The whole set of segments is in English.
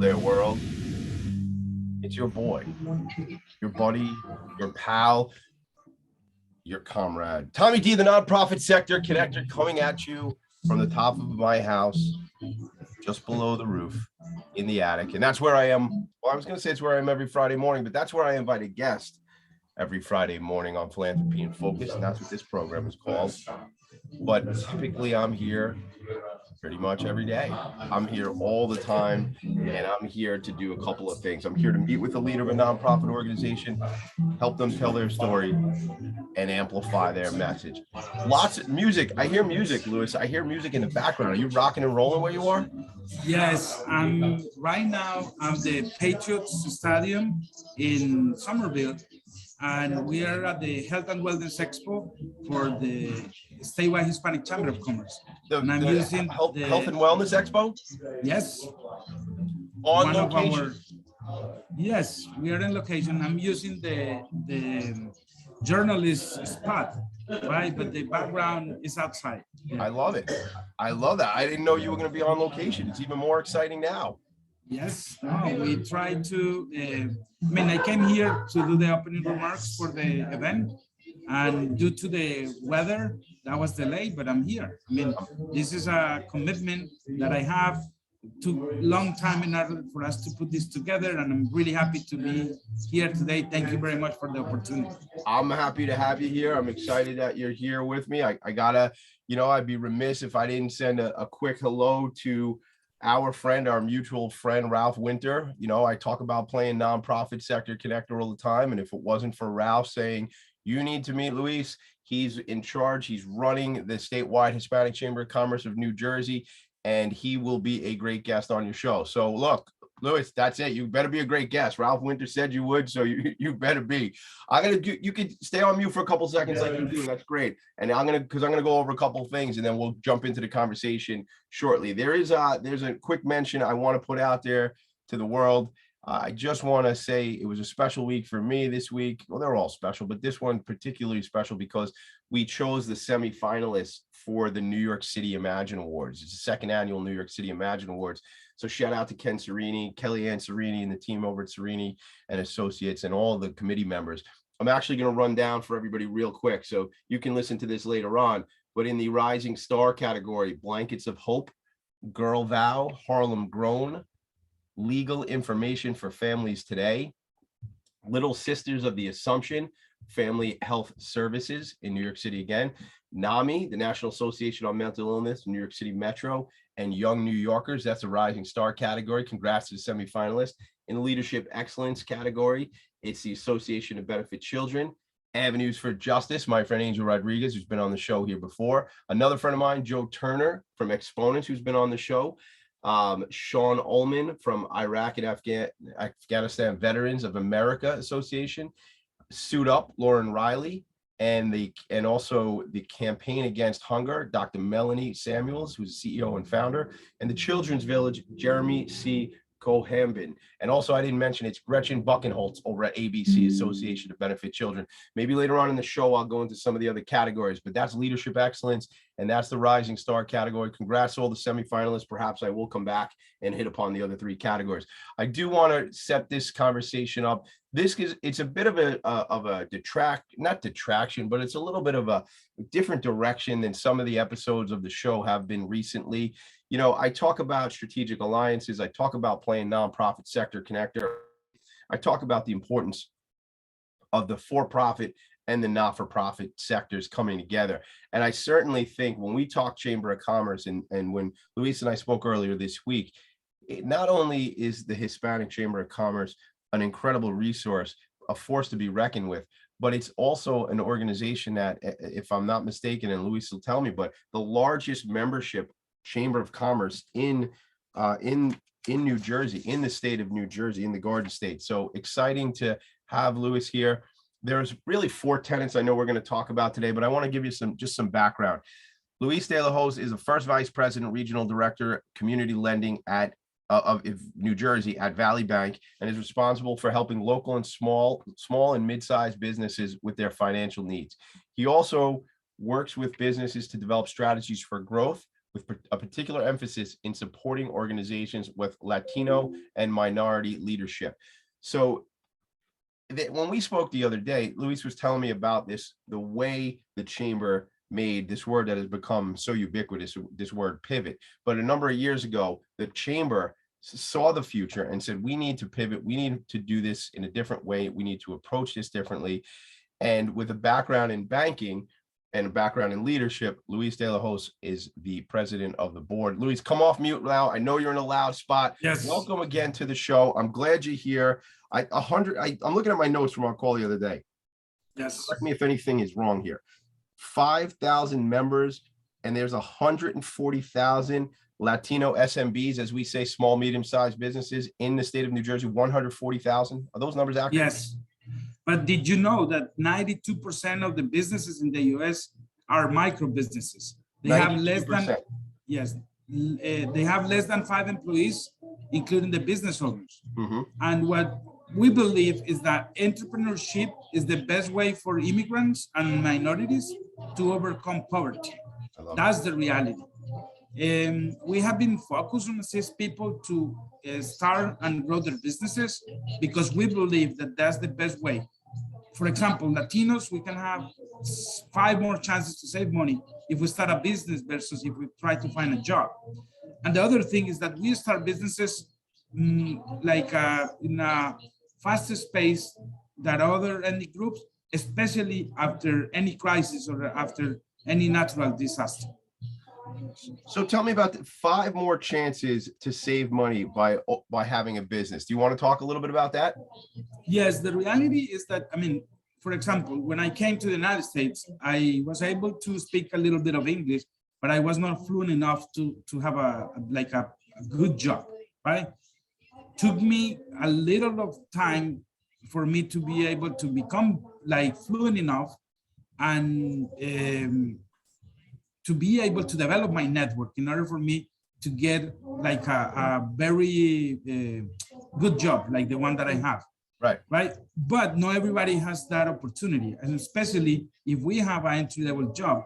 there, world. It's your boy, your buddy, your pal, your comrade. Tommy D, the nonprofit sector connector, coming at you from the top of my house, just below the roof, in the attic. And that's where I am. Well, I was going to say it's where I am every Friday morning, but that's where I invite a guest every Friday morning on Philanthropy and Focus. And that's what this program is called. But typically I'm here pretty much every day. I'm here all the time, and I'm here to do a couple of things. I'm here to meet with a leader of a nonprofit organization, help them tell their story, and amplify their message. Lots of music. I hear music, Louis. I hear music in the background. Are you rocking and rolling where you are? Yes, right now I'm the Patriots Stadium in Somerville, and we are at the Health and Wellness Expo for the Statewide Hispanic Chamber of Commerce. And I'm using Health and Wellness Expo? Yes. On location? Yes, we are in location. I'm using the journalist spot, right? But the background is outside. Yeah. I love it. I love that. I didn't know you were going to be on location. It's even more exciting now. Yes, no, we tried to, I came here to do the opening remarks for the event, and due to the weather, that was delayed, but I'm here. This is a commitment that I have. Took a long time in order for us to put this together, and I'm really happy to be here today. Thank you very much for the opportunity. I'm happy to have you here. I'm excited that you're here with me. I gotta, I'd be remiss if I didn't send a quick hello to our friend, our mutual friend, Ralph Winter. I talk about playing nonprofit sector connector all the time. And if it wasn't for Ralph saying, you need to meet Luis, he's in charge. He's running the statewide Hispanic Chamber of Commerce of New Jersey, and he will be a great guest on your show. So look, Luis, that's it. You better be a great guest. Ralph Winter said you would, so you better be. You could stay on mute for a couple seconds like you do. That's great. And I'm gonna go over a couple of things, and then we'll jump into the conversation shortly. There's a quick mention I want to put out there to the world. I just want to say it was a special week for me this week. Well, they're all special, but this one particularly special because we chose the semifinalists for the New York City Imagine Awards. It's the second annual New York City Imagine Awards. So shout out to Ken Serini, Kellyanne Serini, and the team over at Serini and Associates, and all the committee members. I'm actually going to run down for everybody real quick, so you can listen to this later on. But in the Rising Star category, Blankets of Hope, Girl Vow, Harlem Grown, Legal Information for Families Today, Little Sisters of the Assumption, Family Health Services in New York City again, NAMI, the National Association on Mental Illness, New York City Metro, and Young New Yorkers. That's a Rising Star category. Congrats to the semifinalists. In the Leadership Excellence category, it's the Association to Benefit Children. Avenues for Justice, my friend Angel Rodriguez, who's been on the show here before. Another friend of mine, Joe Turner from Exponents, who's been on the show. Sean Ullman from Iraq and Afghanistan Veterans of America Association. Suit Up, Lauren Riley, and also the Campaign Against Hunger, Dr. Melanie Samuels, who's the CEO and founder, and the Children's Village, Jeremy C. Cohambin. And also, I didn't mention, it's Gretchen Buckenholtz over at ABC, Association to Benefit Children. Maybe later on in the show, I'll go into some of the other categories, but that's Leadership Excellence, and that's the Rising Star category. Congrats to all the semifinalists. Perhaps I will come back and hit upon the other three categories. I do want to set this conversation up. It's a bit of a not detraction, but it's a little bit of a different direction than some of the episodes of the show have been recently. I talk about strategic alliances. I talk about playing nonprofit sector connector. I talk about the importance of the for-profit and the not-for-profit sectors coming together. And I certainly think when we talk Chamber of Commerce, and when Luis and I spoke earlier this week, not only is the Hispanic Chamber of Commerce an incredible resource, a force to be reckoned with, but it's also an organization that, if I'm not mistaken, and Luis will tell me, but the largest membership Chamber of Commerce in New Jersey, in the state of New Jersey, in the Garden State. So exciting to have Luis here. There's really four tenets I know we're going to talk about today, but I want to give you some background. Luis Delahoz is the first vice president, regional director, community lending of New Jersey at Valley Bank, and is responsible for helping local and small and mid-sized businesses with their financial needs. He also works with businesses to develop strategies for growth, with a particular emphasis in supporting organizations with Latino and minority leadership. So when we spoke the other day, Luis was telling me about this, the way the chamber made this word that has become so ubiquitous, this word pivot. But a number of years ago, the chamber saw the future and said, we need to pivot. We need to do this in a different way. We need to approach this differently. And with a background in banking and a background in leadership, Luis Delahoz is the president of the board. Luis, come off mute now. I know you're in a loud spot. Yes. Welcome again to the show. I'm glad you're here. I'm looking at my notes from our call the other day. Yes. Correct me if anything is wrong here. 5,000 members, and there's 140,000 Latino SMBs, as we say, small, medium-sized businesses in the state of New Jersey. 140,000. Are those numbers accurate? Yes. But did you know that 92% of the businesses in the US are micro businesses? They have less than, yes, they have less than 5 employees, including the business owners. Mm-hmm. And what we believe is that entrepreneurship is the best way for immigrants and minorities to overcome poverty. That's the reality. We have been focused on assist people to start and grow their businesses because we believe that that's the best way. For example, Latinos, we can have 5 more chances to save money if we start a business versus if we try to find a job. And the other thing is that we start businesses in a faster pace than other ethnic groups, especially after any crisis or after any natural disaster. So tell me about the 5 more chances to save money by having a business. Do you want to talk a little bit about that? Yes, the reality is that, I mean, for example, when I came to the United States, I was able to speak a little bit of English, but I was not fluent enough to have a good job, right? Took me a little of time for me to be able to become fluent enough and to be able to develop my network in order for me to get a very good job like the one that I have. Right. But not everybody has that opportunity. And especially if we have an entry-level job,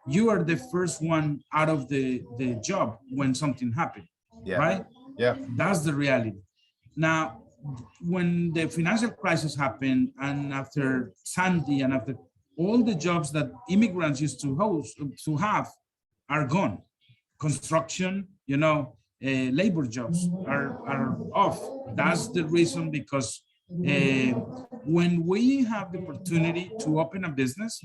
you are the first one out of the job when something happened. Yeah. Right? Yeah. That's the reality. Now, when the financial crisis happened and after Sandy and after all the jobs that immigrants used to have are gone. Construction, labor jobs are off. That's the reason because when we have the opportunity to open a business,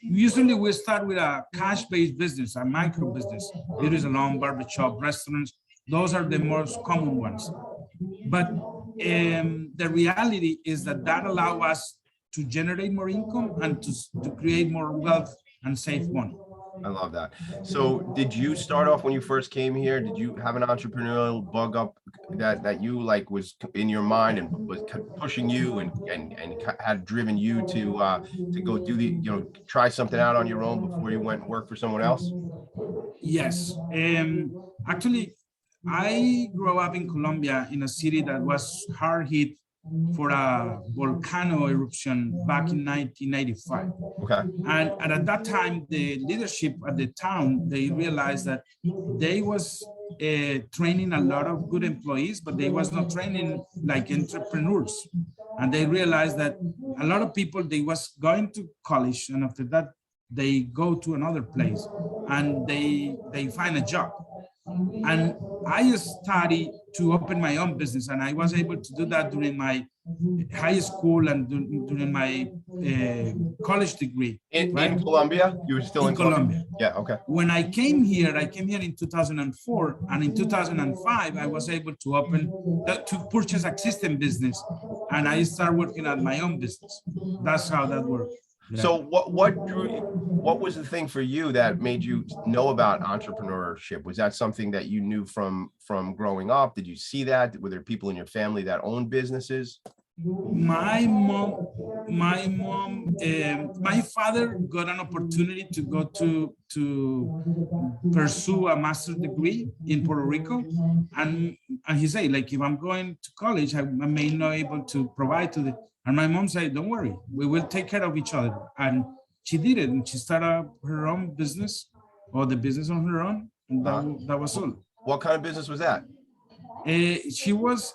usually we start with a cash-based business, a micro business. Beauty salon, barbershop, restaurants. Those are the most common ones. But the reality is that allows us to generate more income and to create more wealth and save money. I love that. So did you start off when you first came here? Did you have an entrepreneurial bug up that you was in your mind and was pushing you and had driven you to go do try something out on your own before you went and work for someone else? Yes. Actually, I grew up in Colombia in a city that was hard hit for a volcano eruption back in 1995. Okay. And at that time, the leadership at the town, they realized that they was training a lot of good employees, but they was not training like entrepreneurs. And they realized that a lot of people, they was going to college, and after that, they go to another place and they find a job. And I studied to open my own business, and I was able to do that during my high school and during my college degree. In Colombia? You were still in Colombia. Yeah, okay. When I came here in 2004, and in 2005, I was able to purchase existing business, and I started working at my own business. That's how that worked. Yeah. So what was the thing for you that made you know about entrepreneurship? Was that something that you knew from growing up? Did you see that? Were there people in your family that owned businesses? My father got an opportunity to go to pursue a master's degree in Puerto Rico, and he said, if I'm going to college, I may not be able to provide to the. And my mom said, don't worry, we will take care of each other. And she did it, and she started her own business. or the business on her own, and that was all. What kind of business was that? She was,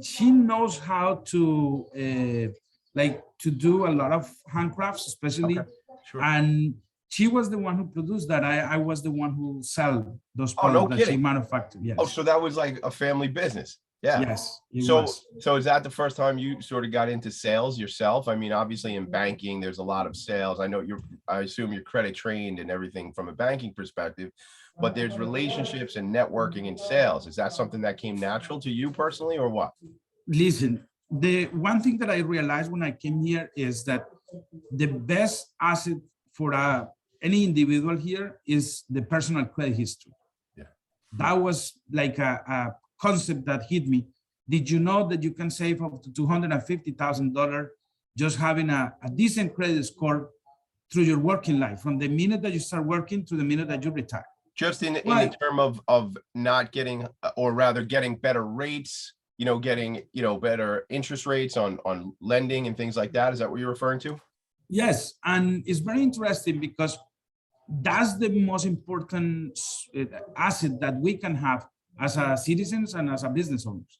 she knows how to like to do a lot of handcrafts, especially, Okay, sure. and she was the one who produced that. I was the one who sell those Oh, no products that she kidding. manufactured. Yes. Oh, so that was like a family business. Yeah. Yes. It So, was. so is that the first time you sort of got into sales yourself? I mean, obviously in banking, there's a lot of sales. I know I assume you're credit trained and everything from a banking perspective, but there's relationships and networking in sales. Is that something that came natural to you personally or what? Listen, the one thing that I realized when I came here is that the best asset for any individual here is the personal credit history. Yeah. That was like a concept that hit me. Did you know that you can save up to $250,000 just having a decent credit score through your working life, from the minute that you start working to the minute that you retire? Just in the term of not getting, or rather getting better rates, getting, better interest rates on lending and things like that. Is that what you're referring to? Yes. And it's very interesting because that's the most important asset that we can have as a citizens and as a business owners.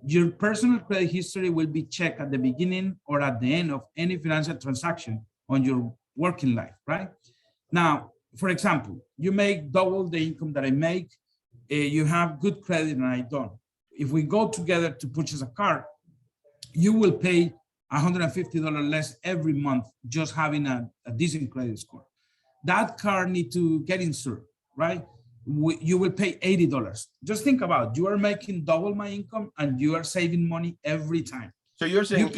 Your personal credit history will be checked at the beginning or at the end of any financial transaction on your working life, right? Now, for example, you make double the income that I make, you have good credit and I don't. If we go together to purchase a car, you will pay $150 less every month just having a decent credit score. That car need to get insured, right? You will pay $80. Just think about it. You are making double my income and you are saving money every time. So you're saying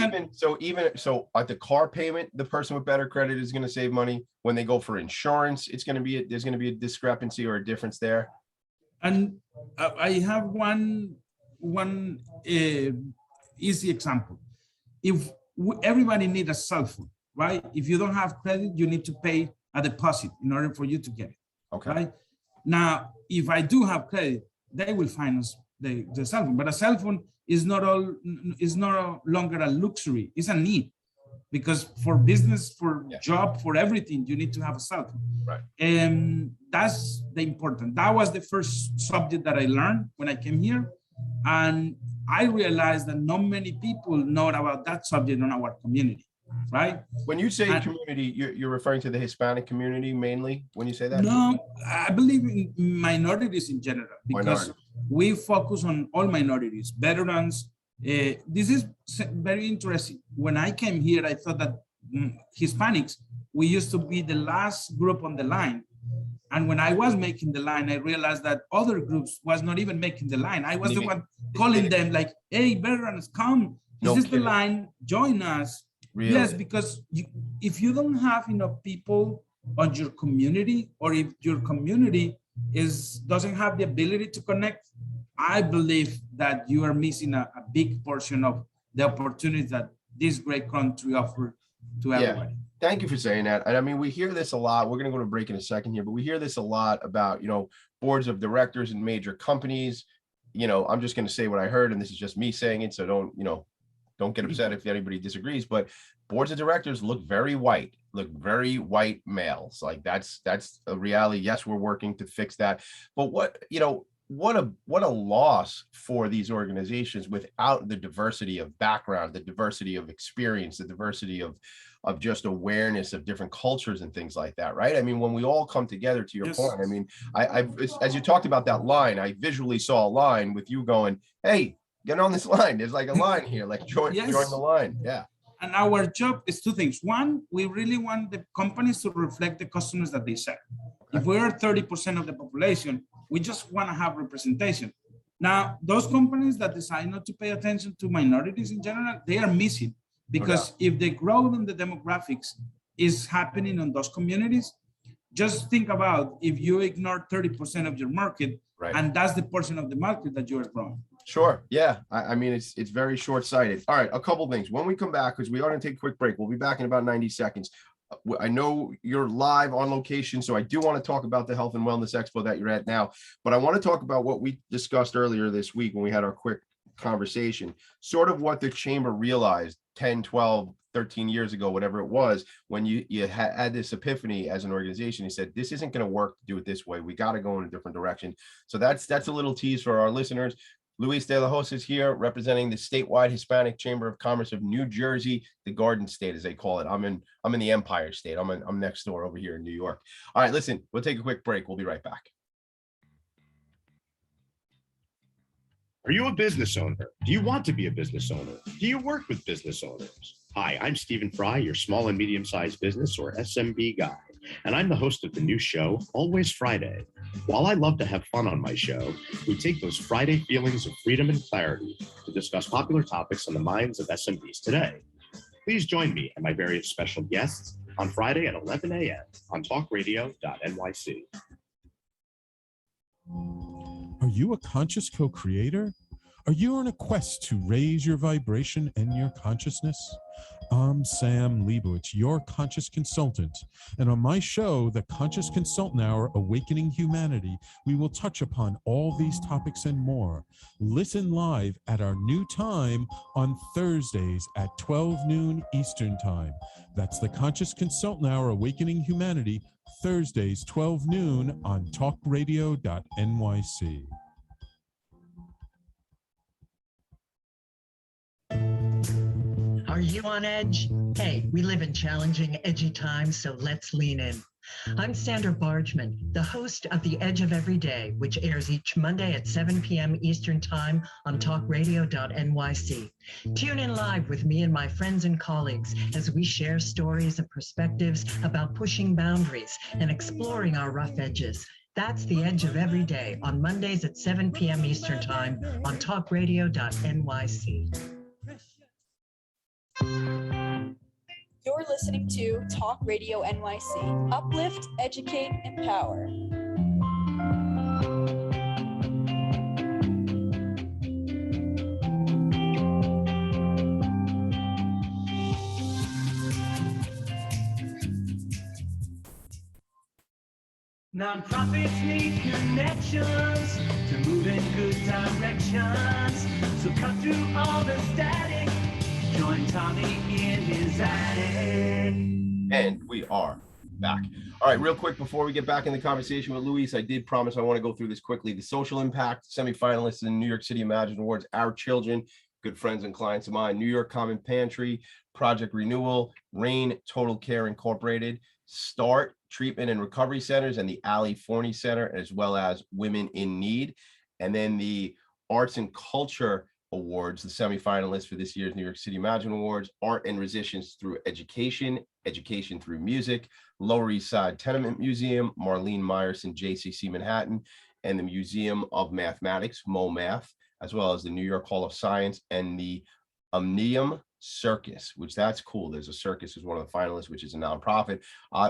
even at the car payment, the person with better credit is going to save money. When they go for insurance, there's going to be a discrepancy or a difference there. And I have one easy example. If everybody needs a cell phone, right? If you don't have credit, you need to pay a deposit in order for you to get it. Okay. Right? Now, if I do have credit, they will finance the cell phone. But a cell phone is no longer a luxury; it's a need, because for business, for job, for everything, you need to have a cell phone. Right. And that's the important. That was the first subject that I learned when I came here, and I realized that not many people know about that subject in our community. Right. When you say community, you're referring to the Hispanic community mainly when you say that? No, I believe in minorities in general, because we focus on all minorities, veterans. This is very interesting. When I came here, I thought that Hispanics, we used to be the last group on the line. And when I was making the line, I realized that other groups was not even making the line. I was the one calling them like, hey, veterans, come. This is the line, join us. Really? Yes, because if you don't have enough people on your community, or if your community doesn't have the ability to connect, I believe that you are missing a big portion of the opportunities that this great country offers to everybody. Thank you for saying that. And I mean, we hear this a lot. We're going to go to break in a second here, but we hear this a lot about, boards of directors in major companies. I'm just going to say what I heard, and this is just me saying it. So don't get upset if anybody disagrees, but boards of directors look very white males. Like that's a reality. Yes, we're working to fix that. But what a loss for these organizations without the diversity of background, the diversity of experience, the diversity of just awareness of different cultures and things like that, right? I mean, when we all come together, to your point, I mean, I as you talked about that line, I visually saw a line with you going, hey, get on this line. There's like a line here, like join the line. Yeah. And our job is two things. One, we really want the companies to reflect the customers that they serve. Okay. If we are 30% of the population, we just want to have representation. Now, those companies that decide not to pay attention to minorities in general, they are missing, because if the growth in the demographics is happening in those communities, just think about if you ignore 30% of your market, and that's the portion of the market that you are growing. Sure. Yeah. I mean, it's very short-sighted. All right. A couple of things. When we come back, because we are going to take a quick break. We'll be back in about 90 seconds. I know you're live on location, so I do want to talk about the Health and Wellness Expo that you're at now, but I want to talk about what we discussed earlier this week when we had our quick conversation, sort of what the chamber realized 10, 12, 13 years ago, whatever it was, when you had this epiphany as an organization. You said, this isn't going to work to do it this way. We got to go in a different direction. So that's a little tease for our listeners. Luis Delahoz is here representing the statewide Hispanic Chamber of Commerce of New Jersey, the Garden State, as they call it. I'm in the Empire State. I'm next door over here in New York. All right, listen, we'll take a quick break. We'll be right back. Are you a business owner? Do you want to be a business owner? Do you work with business owners? Hi, I'm Stephen Fry, your small and medium-sized business or SMB guy, and I'm the host of the new show, Always Friday. While I love to have fun on my show, we take those Friday feelings of freedom and clarity to discuss popular topics on the minds of SMBs today. Please join me and my various special guests on Friday at 11 a.m. on talkradio.nyc. Are you a conscious co-creator? Are you on a quest to raise your vibration and your consciousness? I'm Sam Leibowitz, your conscious consultant. And on my show, The Conscious Consultant Hour, Awakening Humanity, we will touch upon all these topics and more. Listen live at our new time on Thursdays at 12 noon Eastern Time. That's The Conscious Consultant Hour, Awakening Humanity, Thursdays, 12 noon on talkradio.nyc. Are you on edge? Hey, we live in challenging, edgy times, so let's lean in. I'm Sandra Bargman, the host of The Edge of Every Day, which airs each Monday at 7 p.m. Eastern Time on talkradio.nyc. Tune in live with me and my friends and colleagues as we share stories and perspectives about pushing boundaries and exploring our rough edges. That's The Edge of Every Day on Mondays at 7 p.m. Eastern Time on talkradio.nyc. You're listening to Talk Radio NYC. Uplift, educate, empower. Nonprofits need connections to move in good directions. So cut through all the static. Join Tommy in his attic. And we are back. All right, real quick before we get back in the conversation with Luis, I did promise I want to go through this quickly. The social impact semifinalists in the New York City Imagine Awards, Our Children, good friends and clients of mine, New York Common Pantry, Project Renewal, RAIN Total Care Incorporated, START Treatment and Recovery Centers, and the Ali Forney Center, as well as Women in Need. And then the Arts and Culture Awards, the semifinalists for this year's New York City Imagine Awards, Art and Resistance Through Education, Education Through Music, Lower East Side Tenement Museum, Marlene Meyerson, JCC Manhattan, and the Museum of Mathematics, MoMath, as well as the New York Hall of Science and the Omnium Circus, which that's cool. There's a circus as one of the finalists, which is a nonprofit.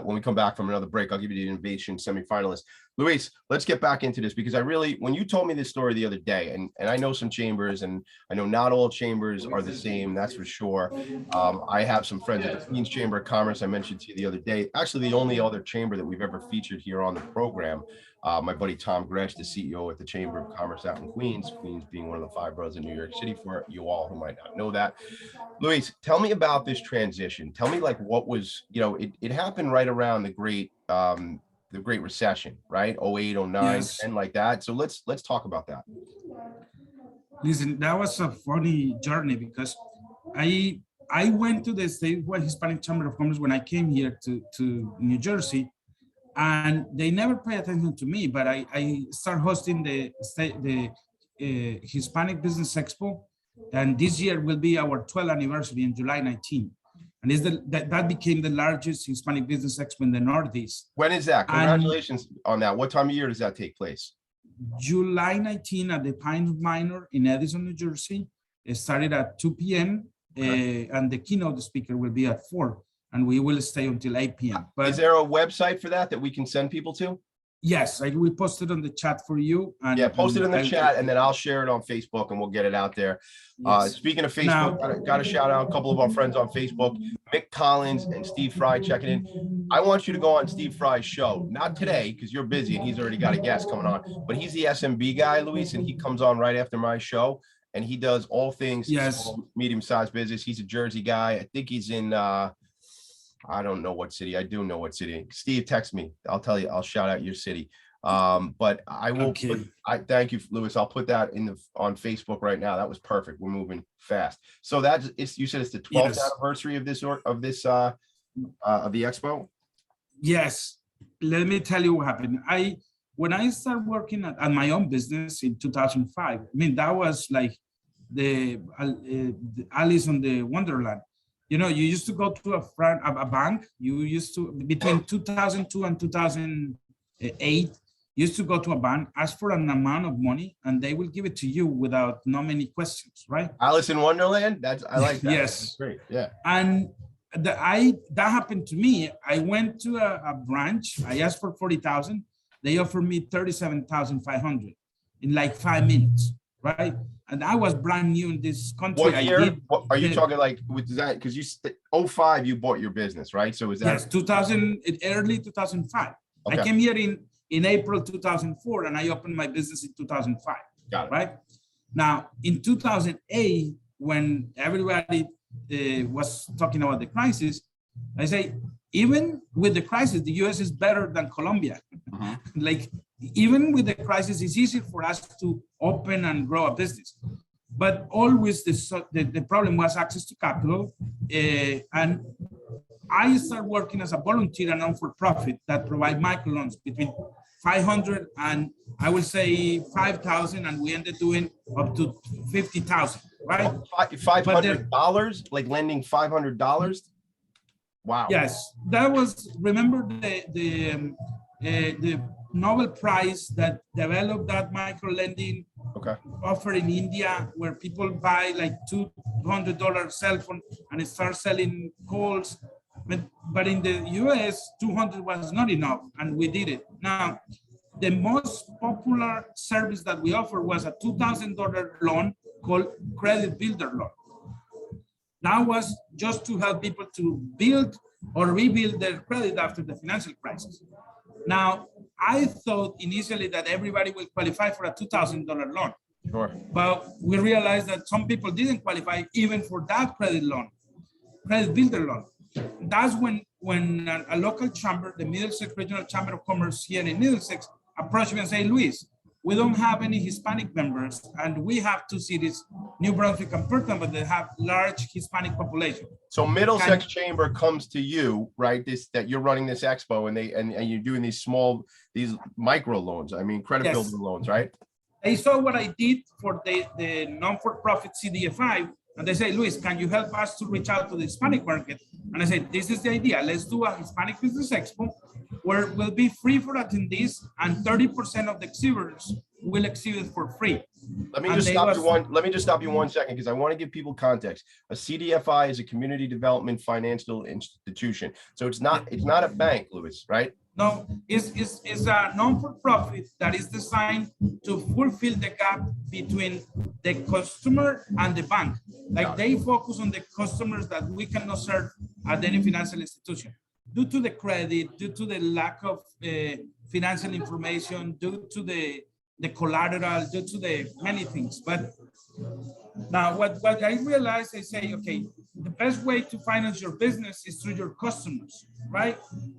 When we come back from another break, I'll give you the innovation semifinalists. Luis, let's get back into this, because I really, when you told me this story the other day, and I know some chambers, and I know not all chambers are the same, that's for sure. I have some friends at the Queens Chamber of Commerce I mentioned to you the other day. Actually, the only other chamber that we've ever featured here on the program. My buddy Tom Gresh, the CEO at the Chamber of Commerce out in Queens, Queens being one of the 5 boroughs in New York City, for you all who might not know that. Luis, tell me about this transition. Tell me, like, what was, it happened right around the Great Recession, right? 08, 09, Yes. 10, like that. So let's talk about that. Listen, that was a funny journey, because I went to the statewide Hispanic Chamber of Commerce when I came here to New Jersey, and they never pay attention to me. But I start hosting the Hispanic Business Expo, and this year will be our 12th anniversary in July 19. And that became the largest Hispanic Business Expo in the Northeast. When is that? Congratulations on that. What time of year does that take place? July 19 at the Pine Minor in Edison, New Jersey. It started at 2 p.m. And the keynote speaker will be at 4, and we will stay until 8 p.m. But is there a website for that we can send people to? Yes, I will post it on the chat for you. And, yeah, post it in the chat, and then I'll share it on Facebook, and we'll get it out there. Yes. Speaking of Facebook, got to shout out a couple of our friends on Facebook, Mick Collins and Steve Fry checking in. I want you to go on Steve Fry's show, not today because you're busy and he's already got a guest coming on, but he's the SMB guy, Luis, and he comes on right after my show. and he does all things Yes. small, medium-sized business. He's a Jersey guy. I think he's in I don't know what city. I do know what city. Steve, text me. I'll tell you. I'll shout out your city. But I will. Okay. I thank you, Louis. I'll put that on Facebook right now. That was perfect. We're moving fast. So you said it's the 12th Yes. anniversary of the expo. Yes. Let me tell you what happened. When I started working at my own business in 2005, I mean, that was like the Alice on the Wonderland. You know, you used to go to a bank. You used to, between 2002 and 2008, used to go to a bank, ask for an amount of money, and they will give it to you without not many questions, right? Alice in Wonderland. I like that. Yes. That's great. Yeah. And that happened to me. I went to a branch. I asked for 40,000. They offered me 37,500 in like 5 minutes, right? And I was brand new in this country. What year? Are you talking like with that? Because 05 you bought your business, right? So is that? Yes, early 2005. Okay. I came here in April 2004, and I opened my business in 2005. Got it. Right? Now, in 2008, when everybody was talking about the crisis, I say, even with the crisis, the US is better than Colombia. Like, even with the crisis, it's easier for us to open and grow a business. But always the problem was access to capital. And I started working as a volunteer and non-for-profit that provide microloans between 500 and I would say 5,000, and we ended doing up to 50,000, right? $500, like lending $500. Wow. Yes, that was, remember the Nobel Prize that developed that micro lending offer in India, where people buy like $200 cell phone and start selling calls. But in the US, 200 was not enough, and we did it. Now, the most popular service that we offer was a $2,000 loan called Credit Builder Loan. That was just to help people to build or rebuild their credit after the financial crisis. Now, I thought initially that everybody will qualify for a $2,000 loan. Sure. But we realized that some people didn't qualify even for that credit builder loan. That's when a local chamber, the Middlesex Regional Chamber of Commerce here in Middlesex, approached me and said, Luis, we don't have any Hispanic members, and we have 2 cities, New Brunswick and Portland, but they have large Hispanic population. So Middlesex Chamber comes to you, right? That you're running this expo, and you're doing these micro loans. I mean, credit builder loans, right? They saw what I did for the non-for-profit CDFI, and they say, Luis, can you help us to reach out to the Hispanic market? And I said, this is the idea. Let's do a Hispanic Business Expo where it will be free for attendees, and 30% of the exhibitors will exhibit for free. Let me just stop you 1 second, because I want to give people context. A CDFI is a community development financial institution. So it's not a bank, Louis, right? No, it's a non-for-profit that is designed to fulfill the gap between the customer and the bank. Like, they focus on the customers that we cannot serve at any financial institution. Due to the credit, due to the lack of financial information, due to the collateral, due to the many things. But now what I realized, I say, okay, the best way to finance your business is through your customers, right?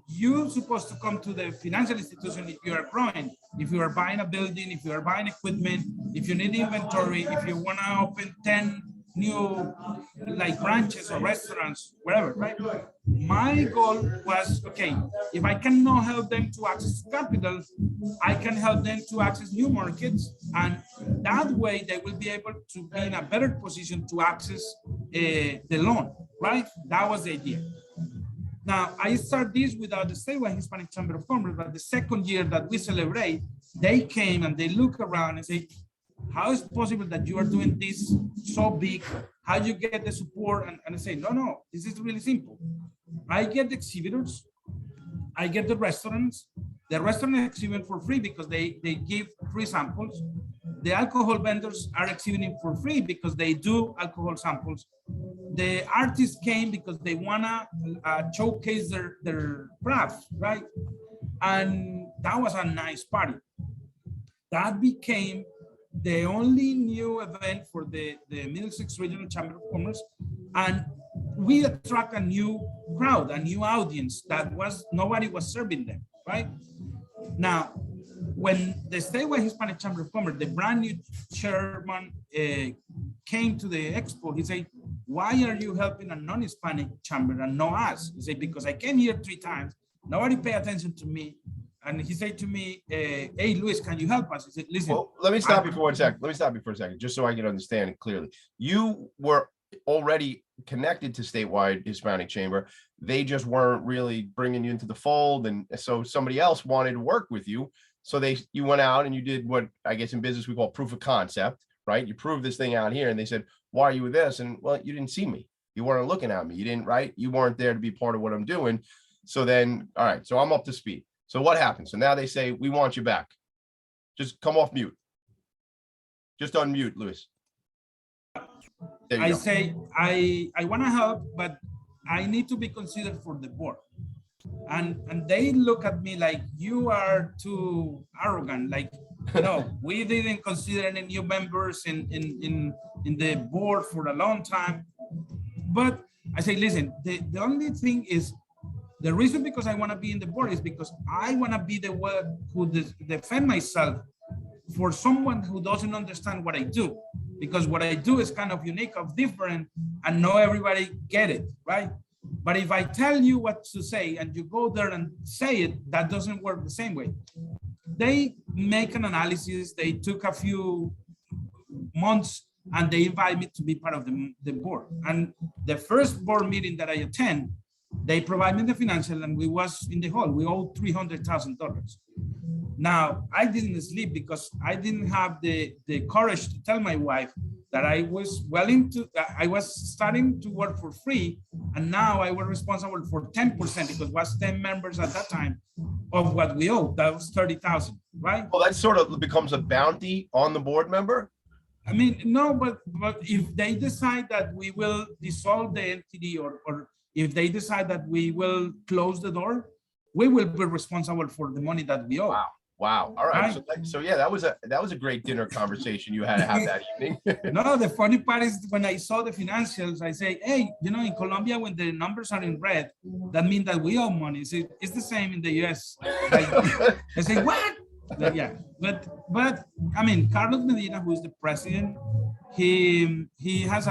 You're supposed to come to the financial institution if you are growing, if you are buying a building, if you are buying equipment, if you need inventory, if you want to open 10 new like branches or restaurants, whatever, right? My goal was, okay, if I cannot help them to access capital, I can help them to access new markets, and that way they will be able to be in a better position to access the loan, right? That was the idea. Now, I start this without the Statewide Hispanic Chamber of Commerce, but the second year that we celebrate, they came and they look around and say, how is it possible that you are doing this so big? How do you get the support? And I say, no, this is really simple. I get the exhibitors, I get the restaurants. The restaurant exhibit for free because they give free samples. The alcohol vendors are exhibiting for free because they do alcohol samples. The artists came because they wanna showcase their craft, right? And that was a nice party. That became the only new event for the Middlesex Regional Chamber of Commerce, and we attract a new crowd, a new audience that nobody was serving them, right? Now, when the Statewide Hispanic Chamber of Commerce, the brand new chairman came to the expo, he said, why are you helping a non-Hispanic chamber and not us? He said, because I came here 3 times, nobody paid attention to me. And he said to me, hey, Luis, can you help us? He said, listen. Well, let me stop you for 1 second. Let me stop you for a second, just so I can understand it clearly. You were already connected to Statewide Hispanic Chamber. They just weren't really bringing you into the fold. And so somebody else wanted to work with you. So you went out and you did what I guess in business we call proof of concept, right? You proved this thing out here and they said, why are you with this? And well, you didn't see me. You weren't looking at me. You didn't, right? You weren't there to be part of what I'm doing. So then, all right, so I'm up to speed. So what happens? So now they say, we want you back. Just come off mute. Just unmute, Luis. I say, I want to help, but I need to be considered for the board. And they look at me like, you are too arrogant. Like, no, we didn't consider any new members in the board for a long time. But I say, listen, the only thing is, the reason because I want to be in the board is because I want to be the one who defend myself for someone who doesn't understand what I do. Because what I do is kind of unique, of different, and not everybody get it, right? But if I tell you what to say and you go there and say it, that doesn't work the same way. They make an analysis. They took a few months and they invite me to be part of the board. And the first board meeting that I attend, they provide me the financial and we was in the hall. We owed $300,000. Now, I didn't sleep because I didn't have the courage to tell my wife that I was I was starting to work for free. And now I was responsible for 10% because it was 10 members at that time of what we owed. That was 30,000, right? Well, that sort of becomes a bounty on the board member. I mean, no, but if they decide that we will dissolve the entity or if they decide that we will close the door, we will be responsible for the money that we owe. Wow. All right. So yeah, that was a great dinner conversation you had to have that evening. No, the funny part is when I saw the financials, I say, hey, in Colombia, when the numbers are in red, that means that we owe money. It's the same in the US. I say, what? But yeah, but I mean, Carlos Medina, who is the president, he has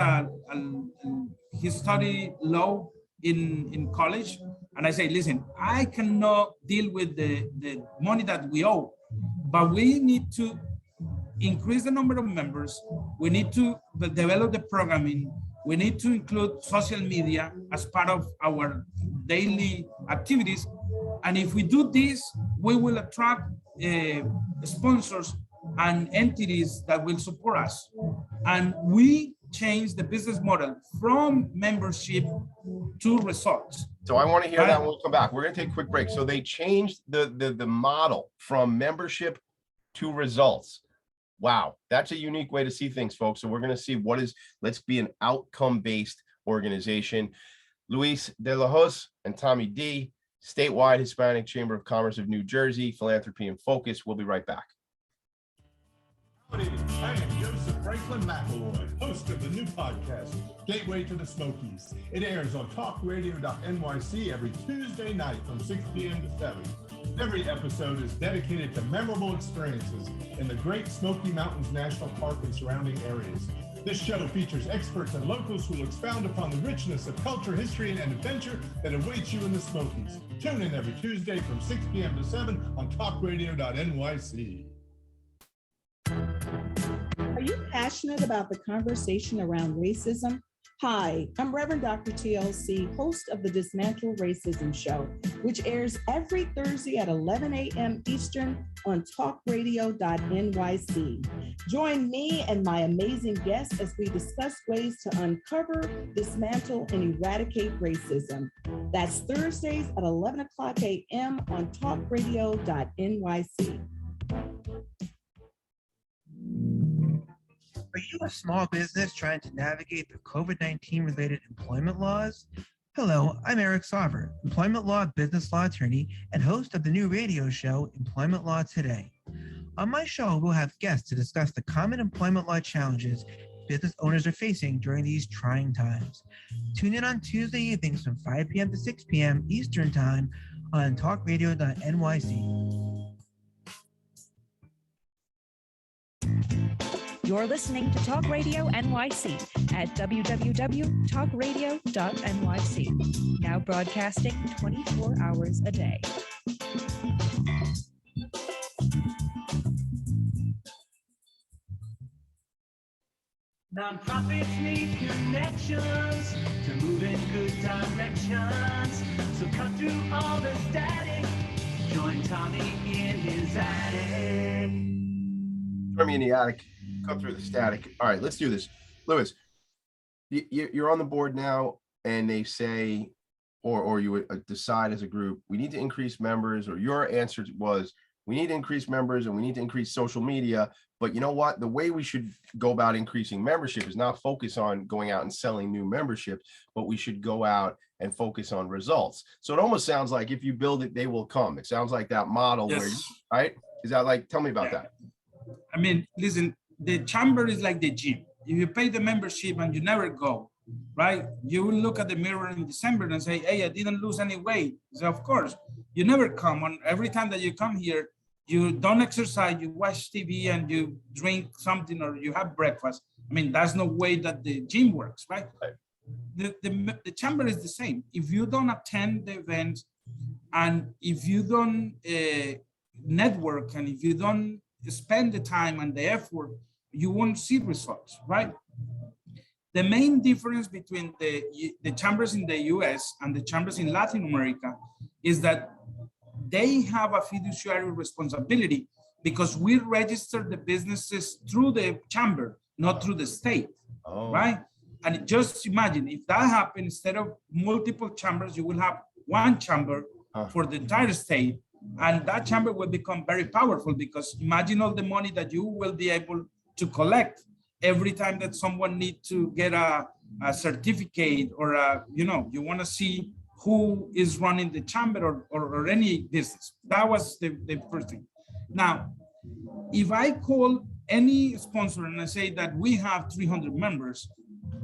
he studied law in college. And I say, listen, I cannot deal with the money that we owe, but we need to increase the number of members. We need to develop the programming. We need to include social media as part of our daily activities. And if we do this, we will attract sponsors and entities that will support us. And we change the business model from membership to results. So I want to hear that when we come back. We're going to take a quick break. So they changed the model from membership to results. Wow, that's a unique way to see things, folks. So we're going to see let's be an outcome-based organization. Luis Delahoz and Tommy D, Statewide Hispanic Chamber of Commerce of New Jersey, Philanthropy and Focus. We'll be right back. I am Joseph Franklin McElroy, host of the new podcast, Gateway to the Smokies. It airs on talkradio.nyc every Tuesday night from 6 p.m. to 7. Every episode is dedicated to memorable experiences in the Great Smoky Mountains National Park and surrounding areas. This show features experts and locals who will expound upon the richness of culture, history, and adventure that awaits you in the Smokies. Tune in every Tuesday from 6 p.m. to 7 on talkradio.nyc. Are you passionate about the conversation around racism? Hi, I'm Reverend Dr. TLC, host of the Dismantle Racism Show, which airs every Thursday at 11 a.m. Eastern on talkradio.nyc. Join me and my amazing guests as we discuss ways to uncover, dismantle, and eradicate racism. That's Thursdays at 11 o'clock a.m. on talkradio.nyc. Are you a small business trying to navigate the COVID-19 related employment laws? Hello, I'm Eric Sauver, employment law, business law attorney, and host of the new radio show, Employment Law Today. On my show, we'll have guests to discuss the common employment law challenges business owners are facing during these trying times. Tune in on Tuesday evenings from 5 p.m. to 6 p.m. Eastern Time on talkradio.nyc. You're listening to Talk Radio NYC at www.talkradio.nyc. Now broadcasting 24 hours a day. Nonprofits need connections to move in good directions. So cut through all the static. Join Tommy in his attic. Join me in the attic. Cut through the static. All right, let's do this. Lewis, you're on the board now, and they say, or you would decide as a group, we need to increase members, or your answer was, we need to increase members and we need to increase social media. But you know what? The way we should go about increasing membership is not focus on going out and selling new memberships, but we should go out and focus on results. So it almost sounds like if you build it, they will come. It sounds like that model where, right? Is that like, tell me about that. I mean, listen, the chamber is like the gym. If you pay the membership and you never go, right? You will look at the mirror in December and say, hey, I didn't lose any weight. So of course, you never come on. Every time that you come here, you don't exercise, you watch TV and you drink something or you have breakfast. I mean, that's no way that the gym works, right? The chamber is the same. If you don't attend the events and if you don't network and if you don't spend the time and the effort, you won't see results, right? The main difference between the chambers in the US and the chambers in Latin America is that they have a fiduciary responsibility because we register the businesses through the chamber, not through the state, right? And just imagine if that happened, instead of multiple chambers, you will have one chamber for the entire state. And that chamber will become very powerful because imagine all the money that you will be able to collect every time that someone needs to get a certificate or you want to see who is running the chamber or any business. That was the first thing. Now, if I call any sponsor and I say that we have 300 members,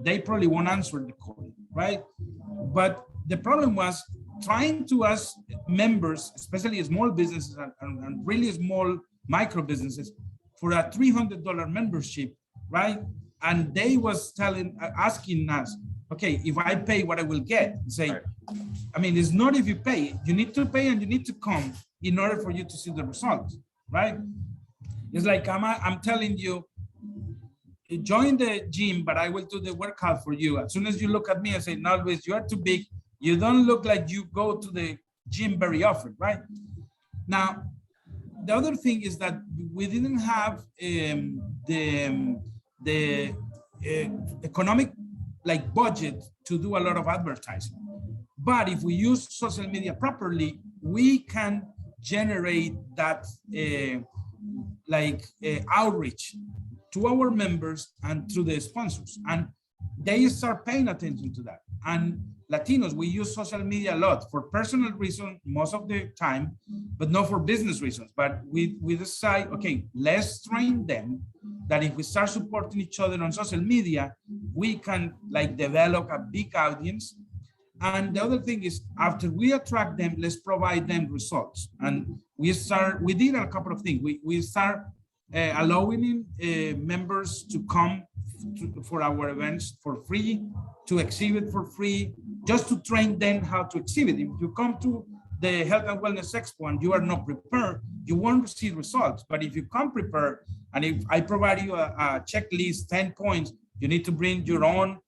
they probably won't answer the call, right? But the problem was trying to ask members, especially small businesses and really small micro businesses, for a $300 membership, right? And they was asking us, okay, if I pay what I will get, say, right. I mean, it's not if you pay, you need to pay and you need to come in order for you to see the results, right? It's like, I'm telling you, join the gym, but I will do the workout for you. As soon as you look at me and say, no, Luis, you are too big. You don't look like you go to the gym very often, right? Now, the other thing is that we didn't have the economic budget to do a lot of advertising. But if we use social media properly, we can generate that outreach to our members and to the sponsors. And they start paying attention to that. And Latinos, we use social media a lot for personal reasons most of the time, but not for business reasons. But we decide, okay, let's train them that if we start supporting each other on social media, we can develop a big audience. And the other thing is, after we attract them, let's provide them results. And we did a couple of things. We start allowing members to come for our events for free, to exhibit for free, just to train them how to exhibit. If you come to the Health and Wellness Expo and you are not prepared, you won't see results. But if you come prepared, and if I provide you a checklist, 10 points, you need to bring your own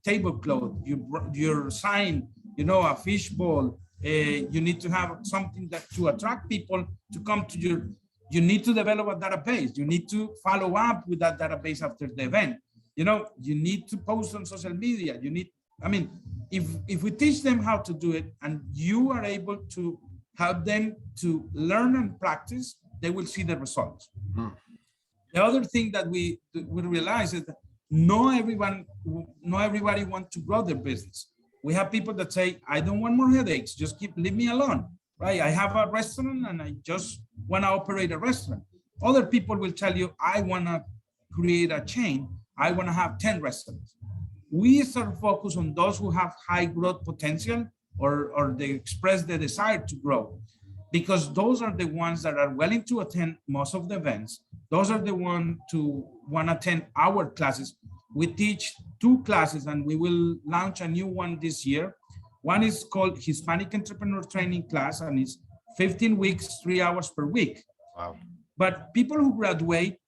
tablecloth, your sign, a fishbowl. You need to have something that to attract people to come to you need to develop a database. You need to follow up with that database after the event. You need to post on social media. If we teach them how to do it and you are able to help them to learn and practice, they will see the results. Mm. The other thing that we realize is that not everybody wants to grow their business. We have people that say, I don't want more headaches, just leave me alone, right? I have a restaurant and I just want to operate a restaurant. Other people will tell you, I want to create a chain. I want to have 10 restaurants. We start focus on those who have high growth potential or they express the desire to grow, because those are the ones that are willing to attend most of the events. Those are the ones to want to attend our classes. We teach 2 classes and we will launch a new one this year. One is called Hispanic Entrepreneur Training Class, and it's 15 weeks, 3 hours per week. Wow. But people who graduate,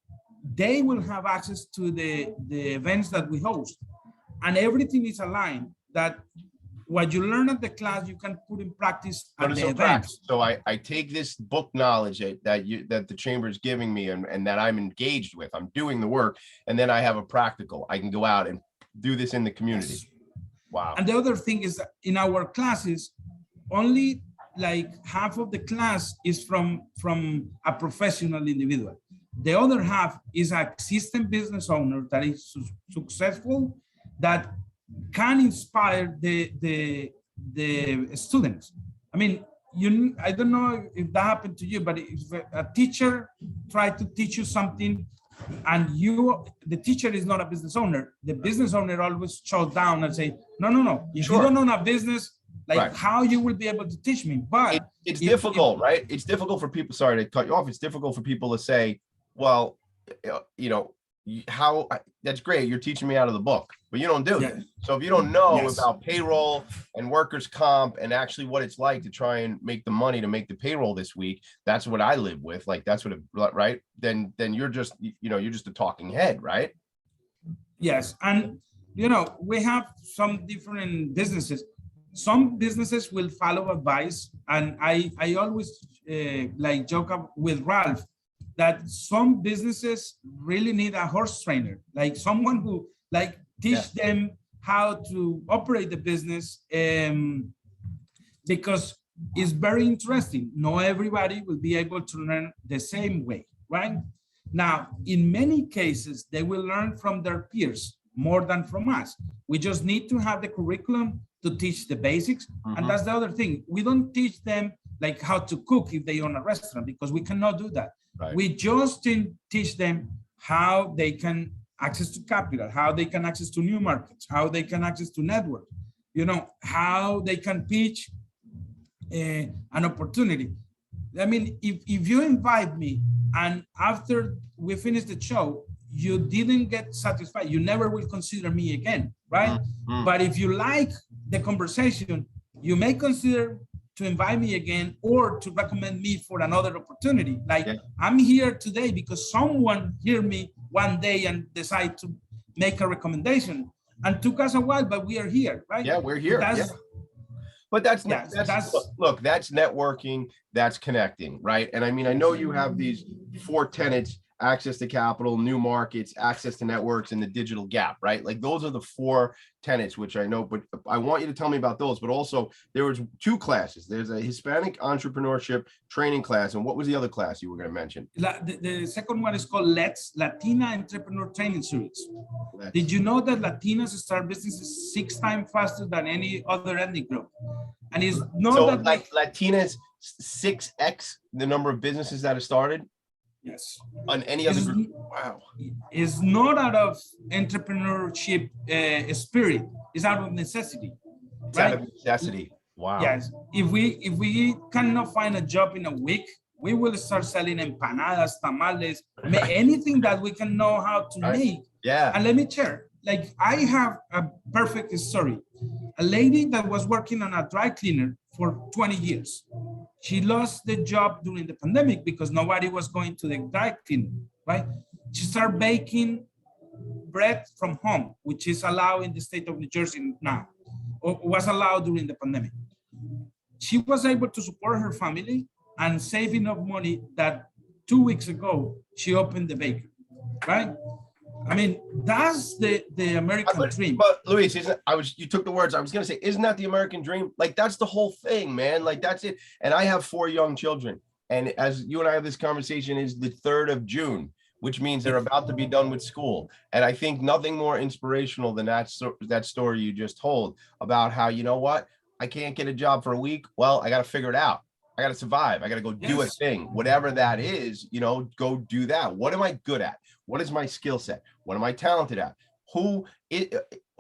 they will have access to the events that we host. And everything is aligned that what you learn at the class, you can put in practice at the events. So I take this book knowledge that the chamber is giving me and that I'm engaged with, I'm doing the work, and then I have a practical. I can go out and do this in the community. Yes. Wow. And the other thing is that in our classes, only like half of the class is from a professional individual. The other half is an existing business owner that is successful, that can inspire the students. I mean, I don't know if that happened to you, but if a teacher tried to teach you something and the teacher is not a business owner, the business owner always shuts down and say, no, if you don't own a business, like how you will be able to teach me? But it's difficult, right? It's difficult for people, sorry to cut you off. It's difficult for people to say, well, how, that's great, you're teaching me out of the book, but you don't do it. So if you don't know about payroll and workers' comp and actually what it's like to try and make the money to make the payroll this week, that's what I live with. Like, that's what, right? Then you're just, you're just a talking head, right? Yes. And, we have some different businesses. Some businesses will follow advice. And I always joke with Ralph that some businesses really need a horse trainer, like someone who teach them how to operate the business, because it's very interesting. Not everybody will be able to learn the same way, right? Now, in many cases, they will learn from their peers more than from us. We just need to have the curriculum to teach the basics. And that's the other thing. We don't teach them like how to cook if they own a restaurant, because we cannot do that. Right. We just teach them how they can access to capital, how they can access to new markets, how they can access to network, how they can pitch an opportunity. I mean, if you invite me and after we finish the show, you didn't get satisfied, you never will consider me again, right? But if you like the conversation, you may consider to invite me again or to recommend me for another opportunity. I'm here today because someone heard me one day and decided to make a recommendation, and took us a while, but we are here, right? Yeah, we're here. But that's look, that's networking, that's connecting, right? And I mean, I know you have these 4 tenets: access to capital, new markets, access to networks, and the digital gap, right? Like, those are the 4 tenets, which I know, but I want you to tell me about those. But also, there was 2 classes. There's a Hispanic entrepreneurship training class. And what was the other class you were going to mention? The second one is called Latina Entrepreneur Training Series. Did you know that Latinos start businesses 6 times faster than any other ethnic group? And it's not so that like Latinas 6x the number of businesses that have started. Yes. On any other group? Wow. It's not out of entrepreneurship spirit. It's out of necessity. It's out of necessity. Wow. Yes. If we cannot find a job in a week, we will start selling empanadas, tamales, anything that we can know how to make. Yeah. And let me share. Like, I have a perfect story. A lady that was working on a dry cleaner for 20 years. She lost the job during the pandemic because nobody was going to the dry cleaner, right? She started baking bread from home, which is allowed in the state of New Jersey now, or was allowed during the pandemic. She was able to support her family and save enough money that 2 weeks ago, she opened the bakery, right? I mean, that's the American dream. But Luis, you took the words. I was going to say, isn't that the American dream? Like, that's the whole thing, man. Like, that's it. And I have 4 young children. And as you and I have this conversation, is the 3rd of June, which means they're about to be done with school. And I think nothing more inspirational than that story you just told about how, you know what, I can't get a job for a week. Well, I got to figure it out. I got to survive. I got to go do a Yes. thing, whatever that is, you know, go do that. What am I good at? What is my skill set? What am I talented at? Who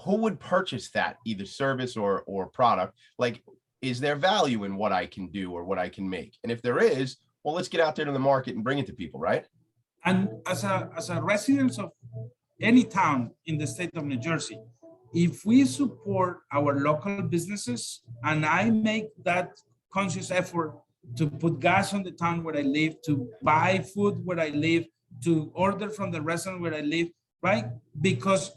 would purchase that, either service or product? Like, is there value in what I can do or what I can make? And if there is, well, let's get out there to the market and bring it to people, right? And as a resident of any town in the state of New Jersey, if we support our local businesses, and I make that conscious effort to put gas on the town where I live, to buy food where I live, to order from the restaurant where I live, right? Because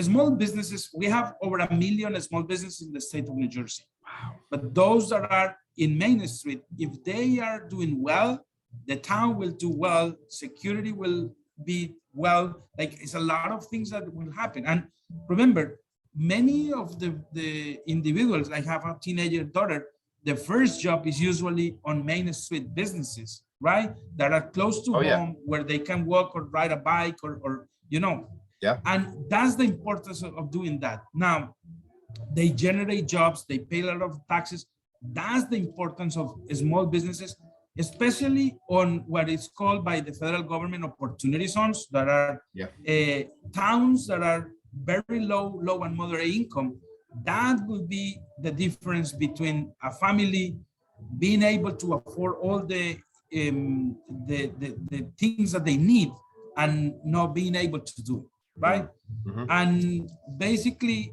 small businesses, we have over 1 million small businesses in the state of New Jersey. Wow. But those that are in Main Street, if they are doing well, the town will do well, security will be well, like it's a lot of things that will happen. And remember, many of the individuals, like have a teenager daughter, the first job is usually on Main Street businesses, right? That are close to home, where they can walk or ride a bike or you know. Yeah. And that's the importance of doing that. Now, they generate jobs, they pay a lot of taxes. That's the importance of small businesses, especially on what is called by the federal government opportunity zones, that are towns that are very low and moderate income. That will be the difference between a family being able to afford all the things that they need and not being able to do it, right? Mm-hmm. And basically,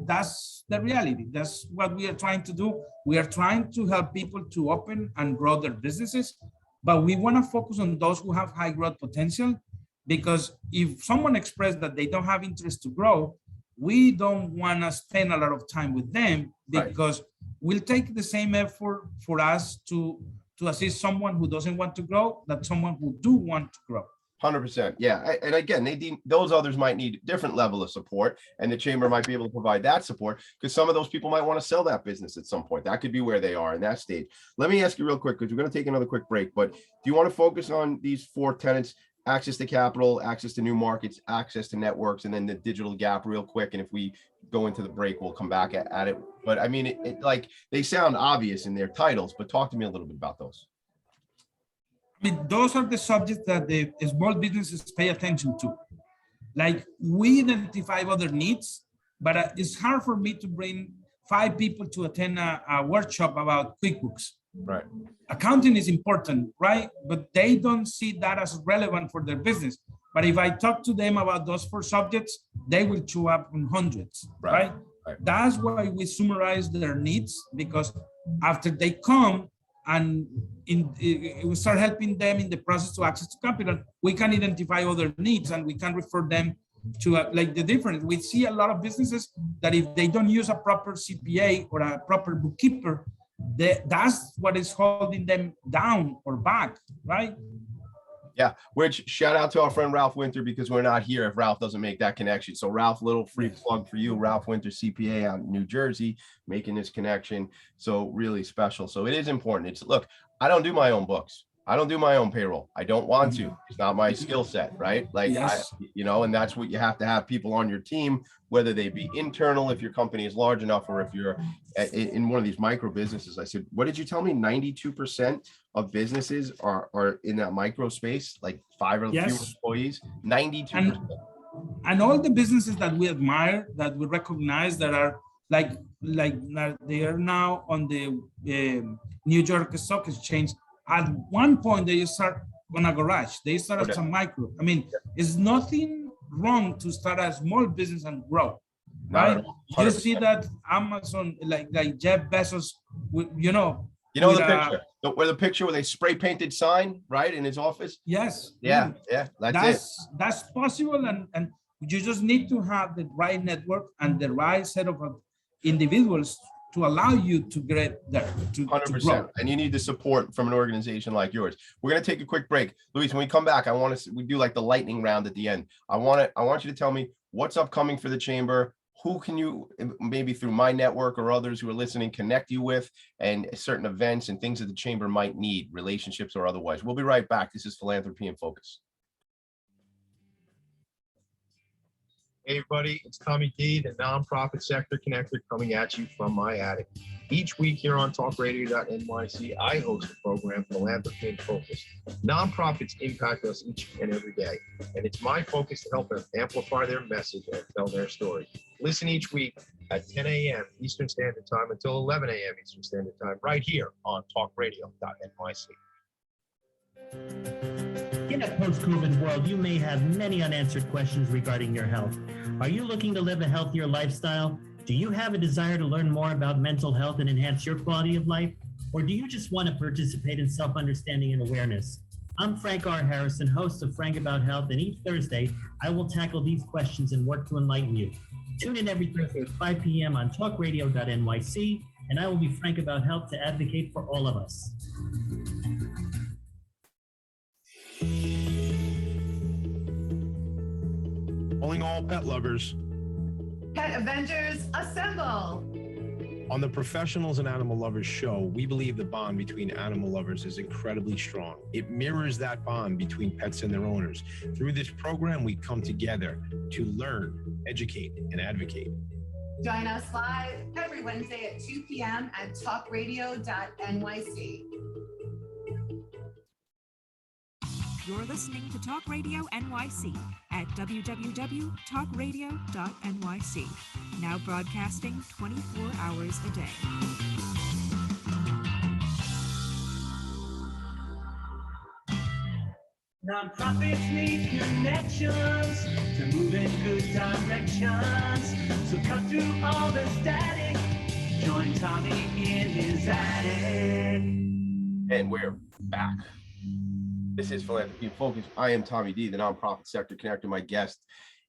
that's the reality. That's what we are trying to do. We are trying to help people to open and grow their businesses, but we want to focus on those who have high growth potential, because if someone expressed that they don't have interest to grow, we don't want to spend a lot of time with them, because we'll take the same effort for us to assist someone who doesn't want to grow that someone who do want to grow. 100%. Yeah. And again, those others might need a different level of support, and the chamber might be able to provide that support, because some of those people might want to sell that business at some point. That could be where they are in that stage. Let me ask you real quick, because we're going to take another quick break, but do you want to focus on these 4 tenets: access to capital, access to new markets, access to networks, and then the digital gap real quick? And if we go into the break, we'll come back at it. But I mean, it like they sound obvious in their titles, but talk to me a little bit about those. I mean, those are the subjects that the small businesses pay attention to. Like, we identify other needs, but it's hard for me to bring 5 people to attend a workshop about QuickBooks. Right. Accounting is important, right? But they don't see that as relevant for their business. But if I talk to them about those 4 subjects, they will show up in hundreds, right? That's why we summarize their needs, because after they come, and we start helping them in the process to access to capital, we can identify other needs, and we can refer them to like the difference. We see a lot of businesses that if they don't use a proper CPA or a proper bookkeeper, that's what is holding them down or back, right? Yeah, which shout out to our friend Ralph Winter, because we're not here if Ralph doesn't make that connection. So Ralph, little free plug for you. Ralph Winter, CPA out in New Jersey, making this connection. So really special. So it is important. Look, I don't do my own books. I don't do my own payroll. I don't want to. It's not my skill set, right? Like, yes. And that's what you have to have people on your team, whether they be internal, if your company is large enough, or if you're in one of these micro businesses. I said, what did you tell me? 92% of businesses are in that micro space, like 5 or fewer employees, 92%. And all the businesses that we admire, that we recognize, that are like they are now on the New York Stock Exchange. At one point, they start on a garage. They start as a micro. I mean, it's nothing wrong to start a small business and grow, right? You see that Amazon, like Jeff Bezos, you know the picture, where the picture with a spray painted sign, right, in his office. Yes. Yeah. That's possible, and you just need to have the right network and the right set of individuals to allow you to get there. 100%. And you need the support from an organization like yours. We're going to take a quick break. Luis, when we come back, we do like the lightning round at the end. I want you to tell me what's upcoming for the chamber. Who can you, maybe through my network or others who are listening, connect you with, and certain events and things that the chamber might need, relationships or otherwise. We'll be right back. This is Philanthropy in Focus. Hey everybody, it's Tommy D, the nonprofit sector connector, coming at you from my attic. Each week here on talkradio.nyc, I host a program, Philanthropy and Focus. Nonprofits impact us each and every day, and it's my focus to help them amplify their message and tell their story. Listen each week at 10 a.m. Eastern Standard Time until 11 a.m. Eastern Standard Time, right here on talkradio.nyc. In a post-COVID world, you may have many unanswered questions regarding your health. Are you looking to live a healthier lifestyle? Do you have a desire to learn more about mental health and enhance your quality of life? Or do you just want to participate in self-understanding and awareness? I'm Frank R. Harrison, host of Frank About Health, and each Thursday, I will tackle these questions and work to enlighten you. Tune in every Thursday at 5 p.m. on talkradio.nyc, and I will be Frank About Health to advocate for all of us. Calling all pet lovers. Pet Avengers, assemble! On the Professionals and Animal Lovers show, we believe the bond between animal lovers is incredibly strong. It mirrors that bond between pets and their owners. Through this program, we come together to learn, educate, and advocate. Join us live every Wednesday at 2 p.m. at talkradio.nyc. You're listening to Talk Radio NYC at www.talkradio.nyc. Now broadcasting 24 hours a day. Nonprofits need connections to move in good directions. So cut through all the static. Join Tommy in his attic. And we're back. This is Philanthropy and Focus. I am Tommy D, the nonprofit sector connector. My guest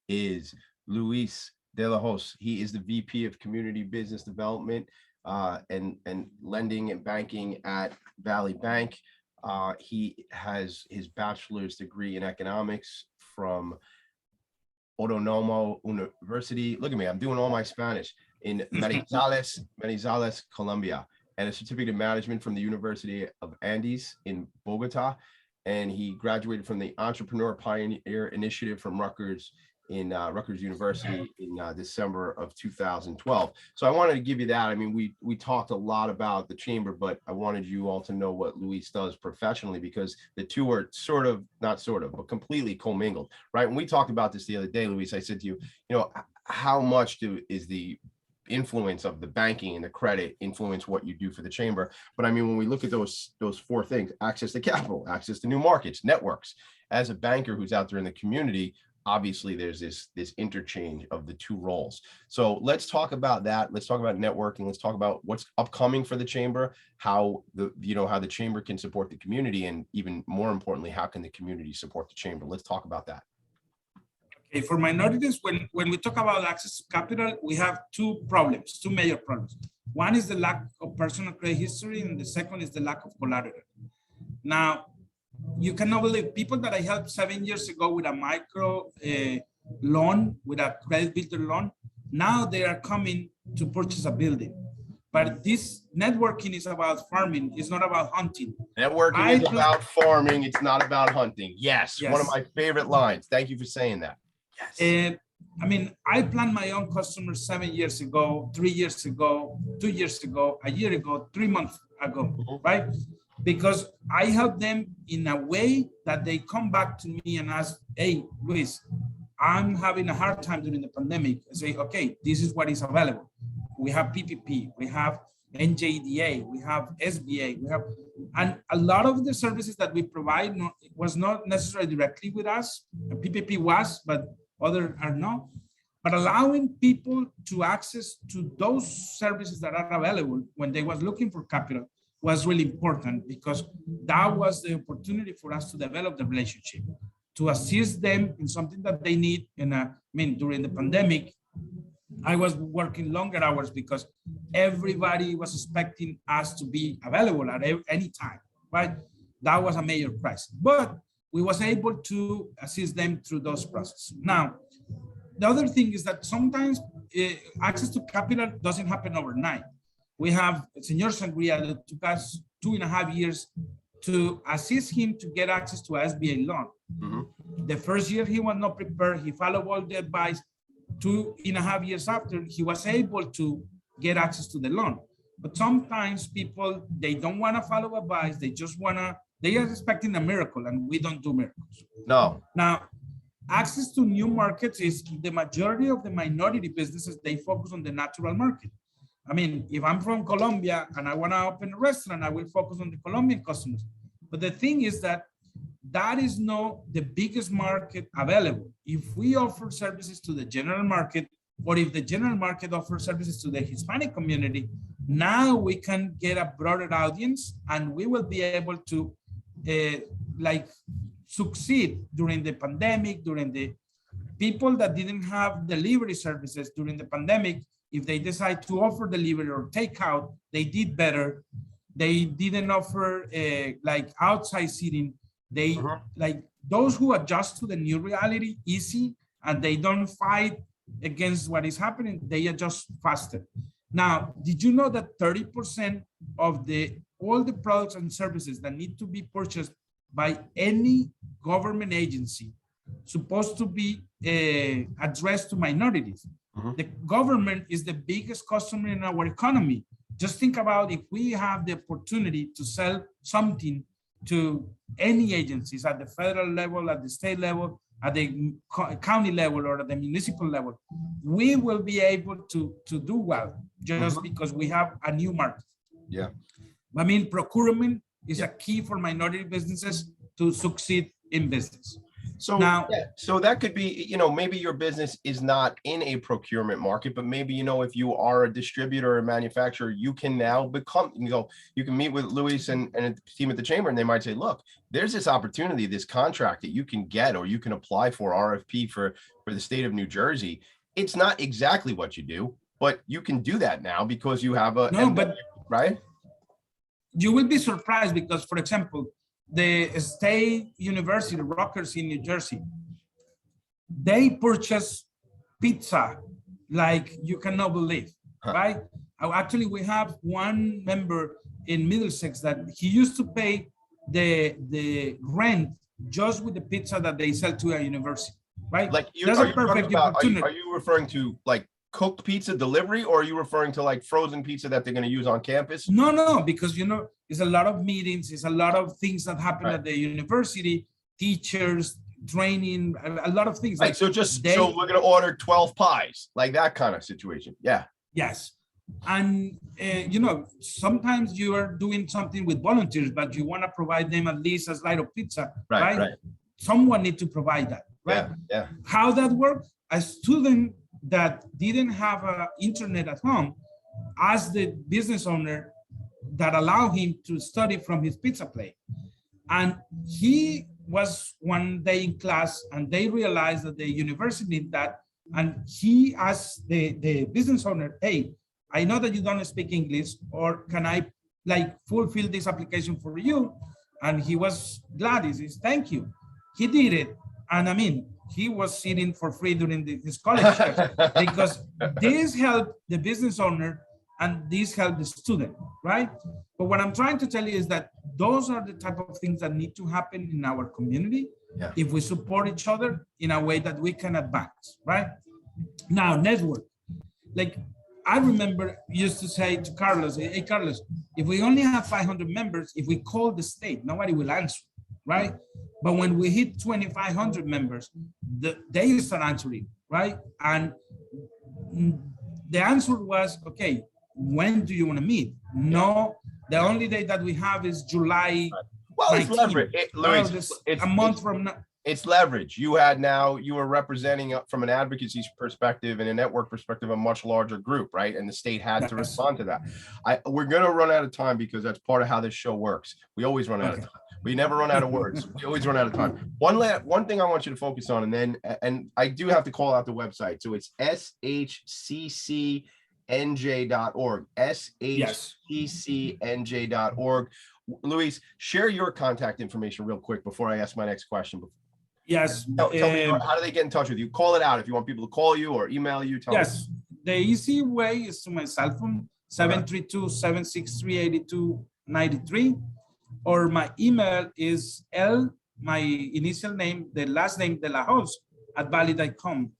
is Luis Delahoz. He is the VP of Community Business Development and Lending and Banking at Valley Bank. He has his bachelor's degree in economics from Autónomo University. Look at me, I'm doing all my Spanish in Manizales, Colombia, and a certificate in management from the University of Andes in Bogota. And he graduated from the Entrepreneur Pioneer Initiative from Rutgers University in December of 2012. So I wanted to give you that. I mean, we talked a lot about the chamber, but I wanted you all to know what Luis does professionally, because the two are but completely commingled, right? When we talked about this the other day, Luis, I said to you, how much is the influence of the banking and the credit influence what you do for the chamber? But I mean, when we look at those four things: access to capital, access to new markets, networks. As a banker who's out there in the community, obviously there's this interchange of the two roles. So let's talk about that. Let's talk about networking. Let's talk about what's upcoming for the chamber, how the chamber can support the community, and even more importantly, how can the community support the chamber? Let's talk about that. Okay, for minorities, when we talk about access to capital, we have two major problems. One is the lack of personal credit history, and the second is the lack of collateral. Now, you cannot believe people that I helped 7 years ago with a micro loan, with a credit builder loan, now they are coming to purchase a building. But this networking is about farming, it's not about hunting. Networking is about farming, it's not about hunting. Yes, one of my favorite lines. Thank you for saying that. Yes. I mean, I planned my own customers 7 years ago, 3 years ago, 2 years ago, a year ago, 3 months ago, right? Because I help them in a way that they come back to me and ask, hey, Luis, I'm having a hard time during the pandemic. I say, okay, this is what is available. We have PPP, we have NJDA, we have SBA, and a lot of the services that we provide was not necessarily directly with us. PPP was, but others are not. But allowing people to access to those services that are available when they was looking for capital was really important, because that was the opportunity for us to develop the relationship, to assist them in something that they need. And during the pandemic, I was working longer hours because everybody was expecting us to be available at any time, right? That was a major crisis, but we was able to assist them through those processes. Now, the other thing is that sometimes access to capital doesn't happen overnight. We have Senor Sangria that took us 2.5 years to assist him to get access to SBA loan. The first year he was not prepared. He followed all the advice. 2.5 years after, he was able to get access to the loan. But sometimes people, they don't want to follow advice. They just want to, they are expecting a miracle, and we don't do miracles. No. Now, access to new markets is the majority of the minority businesses, they focus on the natural market. I mean, if I'm from Colombia and I want to open a restaurant, I will focus on the Colombian customers. But the thing is that that is not the biggest market available. If we offer services to the general market, or if the general market offers services to the Hispanic community, now we can get a broader audience, and we will be able to succeed during the pandemic, during the people that didn't have delivery services during the pandemic. If they decide to offer delivery or takeout, they did better. They didn't offer outside seating. They those who adjust to the new reality easy, and they don't fight against what is happening, they adjust faster. Now, did you know that 30% of all the products and services that need to be purchased by any government agency supposed to be addressed to minorities? The government is the biggest customer in our economy. Just think about if we have the opportunity to sell something to any agencies at the federal level, at the state level, at the county level, or at the municipal level, we will be able to do well just because we have a new market. Yeah. I mean, procurement is a key for minority businesses to succeed in business. So now, so that could be, maybe your business is not in a procurement market, but maybe, if you are a distributor or a manufacturer, you can now become, you can meet with Luis and a team at the chamber, and they might say, look, there's this opportunity, this contract that you can get, or you can apply for RFP for the state of New Jersey. It's not exactly what you do, but you can do that now because you have right? You will be surprised because, for example, the State University, Rutgers in New Jersey, they purchase pizza like you cannot believe, right? Actually, we have one member in Middlesex that he used to pay the rent just with the pizza that they sell to a university, right? Like That's a perfect opportunity. Are you referring to cooked pizza delivery, or are you referring to frozen pizza that they're going to use on campus? No, because it's a lot of meetings, it's a lot of things that happen at the university, teachers, training, a lot of things. So so we're going to order 12 pies, like that kind of situation. Yeah. Yes. And, sometimes you are doing something with volunteers, but you want to provide them at least a slice of pizza, right? Someone needs to provide that, right? Yeah. How that works? A student that didn't have internet at home asked the business owner that allowed him to study from his pizza plate. And he was one day in class, and they realized that the university did that. And he asked the business owner, hey, I know that you don't speak English, or can I fulfill this application for you? And he was glad. He says, thank you. He did it. And I mean, he was sitting for free during his college years because this helped the business owner and this helped the student, right? But what I'm trying to tell you is that those are the type of things that need to happen in our community if we support each other in a way that we can advance, right? Now, network. I remember used to say to Carlos, hey, Carlos, if we only have 500 members, if we call the state, nobody will answer, right? But when we hit 2,500 members, they start answering, right? And the answer was, okay, when do you want to meet? No, the only day that we have is July. Well, 19th. It's leverage. It's a month from now. It's leverage. You were representing from an advocacy perspective and a network perspective, a much larger group, right? And the state had to respond to that. We're going to run out of time because that's part of how this show works. We always run out of time. We never run out of words. We always run out of time. One thing I want you to focus on, and I do have to call out the website. So it's SHCCNJ.org, SHCCNJ.org. Luis, share your contact information real quick before I ask my next question. Yes. Tell me, how do they get in touch with you? Call it out if you want people to call you or email you. Yes. The easy way is to my cell phone, 732-763-8293. Or my email is my initial name, the last name, Delahoz @valley.com.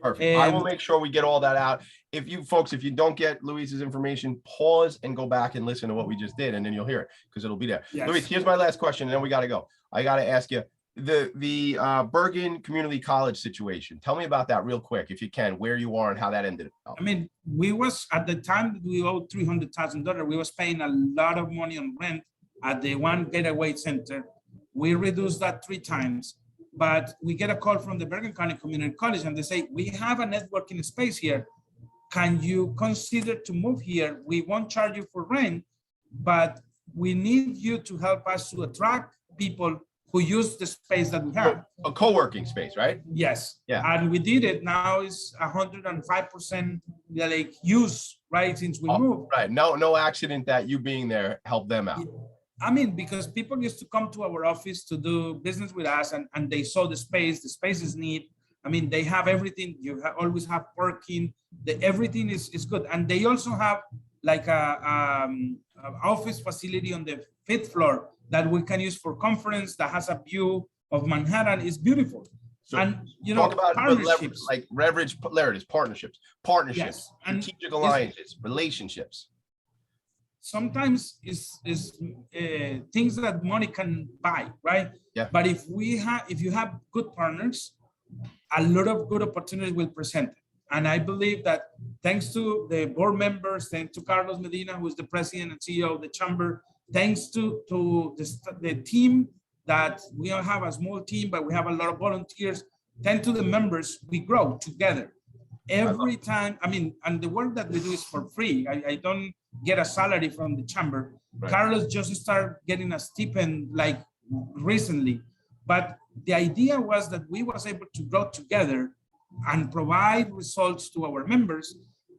Perfect. I will make sure we get all that out. If you folks, if you don't get Luis's information, pause and go back and listen to what we just did, and then you'll hear it because it'll be there. Yes. Luis, here's my last question, and then we got to go. I got to ask you the Bergen Community College situation. Tell me about that real quick, if you can, where you are and how that ended up. I mean, we was at the time that we owed $300,000. We was paying a lot of money on rent at the one getaway center. We reduced that 3 times, but we get a call from the Bergen County Community College, and they say, we have a networking space here. Can you consider to move here? We won't charge you for rent, but we need you to help us to attract people who use the space that we have. A co-working space, right? Yes. Yeah. And we did it. Now it's 105% like use, right? Since we moved. Right. No accident that you being there helped them out. I mean, because people used to come to our office to do business with us, and they saw the space is neat. I mean, they have everything. You always have parking. Everything is good. And they also have like a office facility on the 5th floor that we can use for conference, that has a view of Manhattan. Is beautiful. So and you know, talk about partnerships, leverage, partnerships, yes, and strategic alliances, relationships. Sometimes is things that money can buy, right? Yeah. But if you have good partners, a lot of good opportunities will present. And I believe that thanks to the board members, thanks to Carlos Medina, who is the president and CEO of the chamber, thanks to the team, that we don't have a small team, but we have a lot of volunteers, thanks to the members, we grow together. Every time, I mean, and the work that we do is for free. I don't get a salary from the chamber. Right. Carlos just started getting a stipend like recently. But the idea was that we was able to grow together and provide results to our members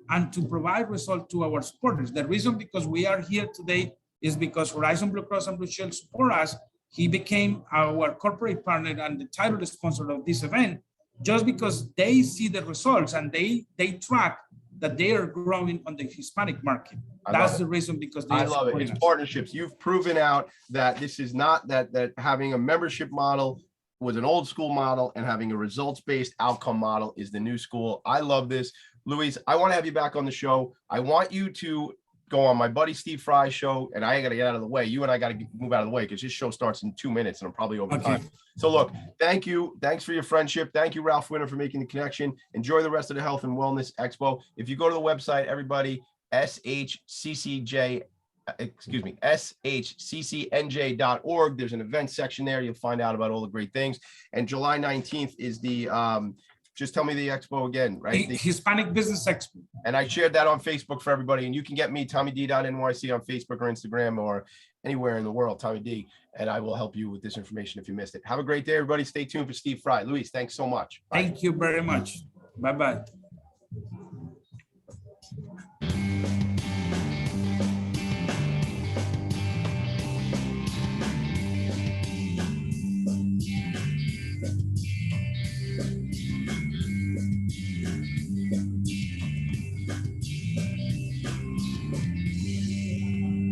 and to provide results to our supporters. The reason because we are here today is because Horizon Blue Cross and Blue Shield support us. He became our corporate partner and the title sponsor of this event, just because they see the results and they track that they are growing on the Hispanic market. That's the reason, because they I love it. It's partnerships. You've proven out that this is not that having a membership model was an old school model, and having a results-based outcome model is the new school. I love this. Luis, I want to have you back on the show. I want you to go on my buddy Steve Fry's show, and I got to get out of the way. You and I got to move out of the way because his show starts in 2 minutes and I'm probably over time. So look, thank you. Thanks for your friendship. Thank you, Ralph Winter, for making the connection. Enjoy the rest of the Health and Wellness Expo. If you go to the website, everybody, SHCCNJ.org. There's an event section there. You'll find out about all the great things. And July 19th is the, just tell me the expo again, right? The Hispanic Business Expo. And I shared that on Facebook for everybody. And you can get me, TommyD.NYC, on Facebook or Instagram or anywhere in the world, Tommy D. And I will help you with this information if you missed it. Have a great day, everybody. Stay tuned for Steve Fry. Luis, thanks so much. Bye. Thank you very much. Bye-bye.